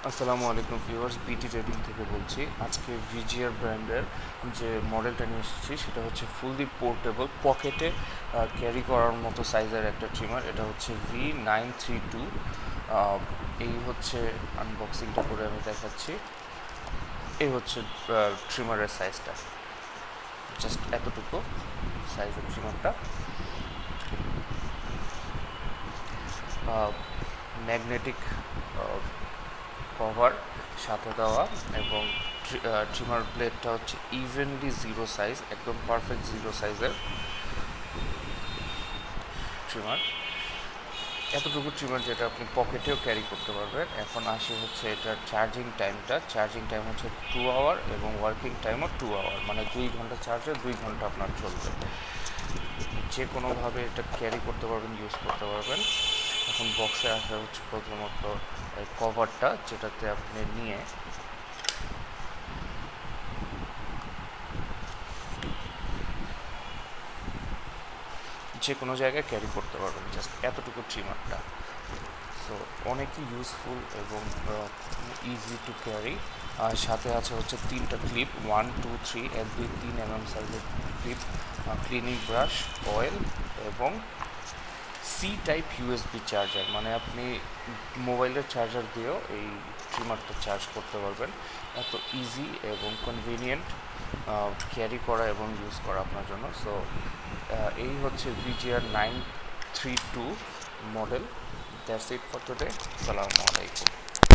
আসসালামু আলাইকুম ভিউয়ার্স, বিটি ট্রেডিং থেকে বলছি। আজকে ভিজিআর ব্র্যান্ডের যে মডেলটা নিয়ে এসেছি সেটা হচ্ছে ফুললি পোর্টেবল, পকেটে ক্যারি করার মতো সাইজের একটা ট্রিমার। এটা হচ্ছে V932। এই হচ্ছে আনবক্সিংটা করে আমি দেখাচ্ছি। এই হচ্ছে ট্রিমারের সাইজটা, জাস্ট এতটুকু সাইজের ট্রিমারটা। ম্যাগনেটিক কভার সাথে দেওয়া, এবং ট্রিমার ব্লেডটা হচ্ছে ইভেনলি জিরো সাইজ, একদম পারফেক্ট জিরো সাইজের ট্রিমার। এতটুকু ট্রিমার যেটা আপনি পকেটেও ক্যারি করতে পারবেন। এখন আসি হচ্ছে এটার চার্জিং টাইমটা। চার্জিং টাইম হচ্ছে 2 আওয়ার এবং ওয়ার্কিং টাইমও 2 আওয়ার, মানে 2 ঘন্টা চার্জে 2 ঘন্টা আপনার চলবে। যে কোনোভাবে এটা ক্যারি করতে পারবেন, ইউজ করতে পারবেন। এখন বক্সে আসা হচ্ছে প্রথমত এই কভারটা, যেটাতে আপনি নিয়ে যে কোনো জায়গায় ক্যারি করতে পারবেন, জাস্ট এতটুকু ট্রিমারটা। সো অনেকই ইউজফুল এবং ইজি টু ক্যারি। আর সাথে আছে হচ্ছে 3টা ক্লিপ, 1 2 3, 1 2 3 সাইজের ক্লিপ, ক্লিনিং ব্রাশ, অয়েল এবং সি টাইপ ইউএসবি চার্জার। মানে আপনি মোবাইলের চার্জার দিয়েও এই ট্রিমারটা চার্জ করতে পারবেন। এত ইজি এবং কনভিনিয়েন্ট ক্যারি করা এবং ইউজ করা আপনার জন্য। সো এই হচ্ছে VGR 932 model. That's it for today. আসসালামু আলাইকুম।